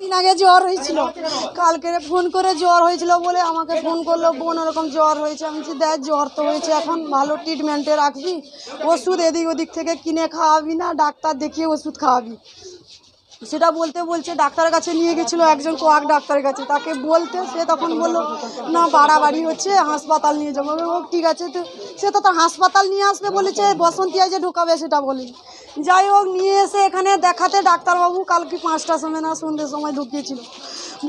দিন আগে জ্বর হয়েছিল, কালকে ফোন করে জ্বর হয়েছিল বলে আমাকে ফোন করলো, বোন ওরকম জ্বর হয়েছে। আমি বলছি দেখ জ্বর তো হয়েছে, এখন ভালো ট্রিটমেন্টে রাখবি, ওষুধ এদিক ওদিক থেকে কিনে খাওয়াবি না, ডাক্তার দেখিয়ে ওষুধ খাওয়াবি। সেটা বলছে ডাক্তারের কাছে নিয়ে গেছিলো একজন কোয়াক ডাক্তারের কাছে, তাকে বলতে সে তখন বললো না বাড়াবাড়ি হচ্ছে, হাসপাতাল নিয়ে যাবো। ও ঠিক আছে, তো সে তো তার হাসপাতাল নিয়ে আসবে বলেছে, বসন্তিয়া যে ঢোকাবে সেটা বলি। যাই হোক নিয়ে এসে এখানে দেখাতে ডাক্তারবাবু কালকে 5টার সময় না সন্ধ্যের সময় ঢুকিয়েছিল,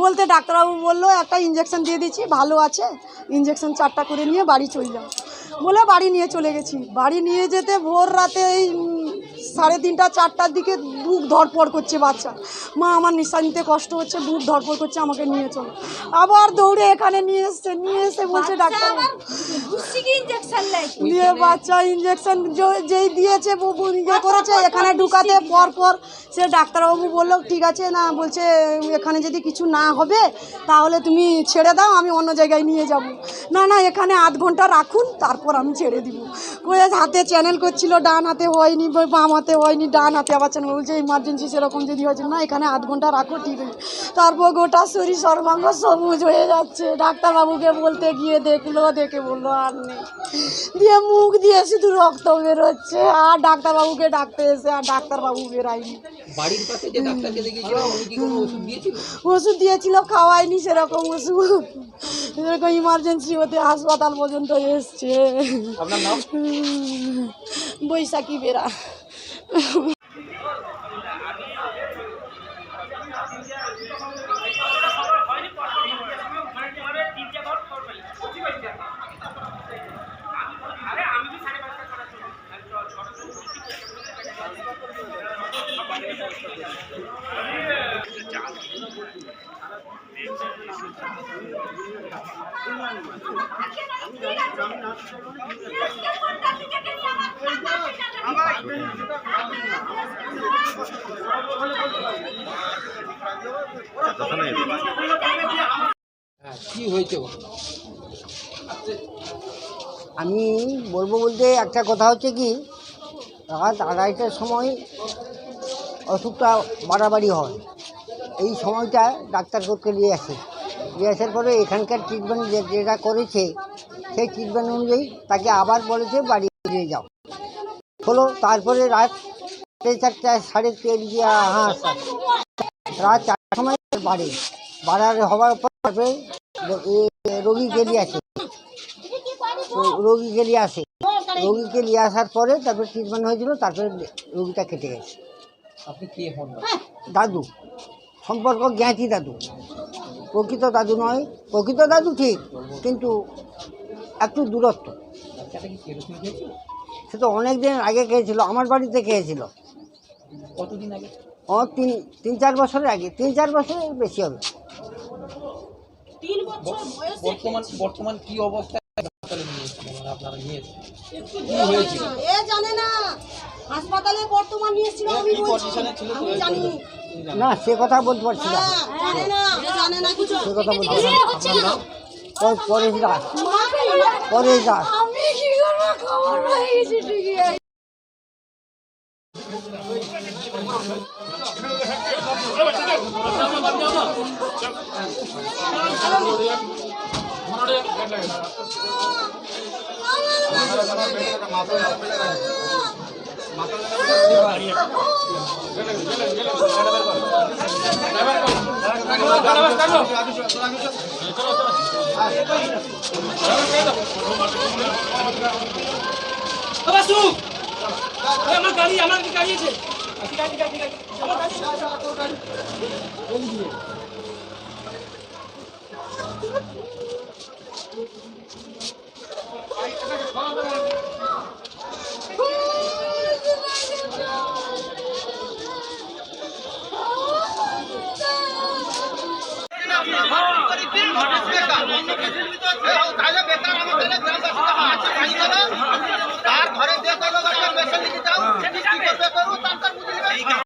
বলতে ডাক্তারবাবু বললো একটা ইঞ্জেকশন দিয়ে দিচ্ছি, ভালো আছে, ইঞ্জেকশন 4টা করে নিয়ে বাড়ি চলে যাও বলে বাড়ি নিয়ে চলে গেছি। বাড়ি নিয়ে যেতে ভোর রাতে এই 3:30 4টার দিকে বুক ধরপড় করছে বাচ্চা, মা আমার নিঃশ্বাস নিতে কষ্ট হচ্ছে, বুক ধরপড় করছে, আমাকে নিয়ে চলো। আবার দৌড়ে এখানে নিয়ে এসে বলছে ডাক্তার দিয়ে বাচ্চা ইঞ্জেকশন যেই দিয়েছে ইয়ে করেছে এখানে ঢুকাতে পর সে ডাক্তারবাবু বললো ঠিক আছে না, বলছে এখানে যদি কিছু না হবে তাহলে তুমি ছেড়ে দাও, আমি অন্য জায়গায় নিয়ে যাব। না এখানে 8 ঘন্টা রাখুন তারপর আমি ছেড়ে দিব। হাতে চ্যানেল করছিল, ডান হাতে হয়নি, বাম হাতে হয়নি, ডান হাতে আবার চ্যানেল বলছে ইমার্জেন্সি সেরকম যদি হয়েছে না এখানে 8 ঘন্টা রাখো, ঠিক আছে। তারপর গোটা শরীর সর্বাঙ্গ সবুজ হয়ে যাচ্ছে, ডাক্তারবাবুকে বলতে গিয়ে দেখে বললো আর নেই, দিয়ে মুখ দিয়ে শুধু রক্ত বেরোচ্ছে। আর ডাক্তারবাবুকে ডাকতে এসে আর ডাক্তারবাবু বেরায়নি। বাড়ির পাশে যে ডাক্তারকে দেখিয়েছিলাম উনি কি কোনো ওষুধ দিয়েছিল? ওষুধ দিয়েছিল, খাওয়ায়নি সেরকম ওষুধ, এরকম ইমার্জেন্সি হতে হাসপাতাল পর্যন্ত এসছে। আপনার নাম? বৈশাখী বেরা। কি হয়েছে? আমি বলবো বলতে একটা কথা হচ্ছে কি, রাত 2:30টার সময় অসুখটা বাড়াবাড়ি হয়, এই সময়টা ডাক্তার করতে নিয়ে আসার পরে এখানকার ট্রিটমেন্ট যেটা করেছে সেই ট্রিটমেন্ট অনুযায়ী তাকে আবার বলেছে বাড়ি নিয়ে যাও হলো। তারপরে রাত 4:30 3:30 রাত 4টার সময় বাড়ার হওয়ার পর রোগীকে নিয়ে আসার পরে তারপরে ট্রিটমেন্ট হয়েছিল, তারপরে রোগীটা কেটে গেছে। আপনি কে হন? দাদু, সম্পর্ক জ্ঞাতি দাদু, প্রকৃত দাদু নয়। প্রকৃত দাদু ঠিক, কিন্তু একটু দূরত্ব। বাচ্চাটা কি কেরোসিন খেয়েছিল? সে তো অনেক দিন আগে খেয়েছিল, আমার বাড়িতে খেয়েছিল। কতদিন আগে? 3-4 বছরের আগে, 3-4 বছরের বেশি হবে। বর্তমান কি অবস্থা আপনারা নিয়েছেন? কি হয়েছিল? জানে না হাসপাতালে বর্তমান নিয়েছিল, আমি বলছি আমি জানি না, সে কথা বলতে পারছি না, জানে না কিছু, সে কথা বলতে পারছি না। পরেশ দাস। আমি কি করবো, খবর হয়ে গেছে ঠিকই আছে। আমার গাড়ি আছে, আমার গাড়ি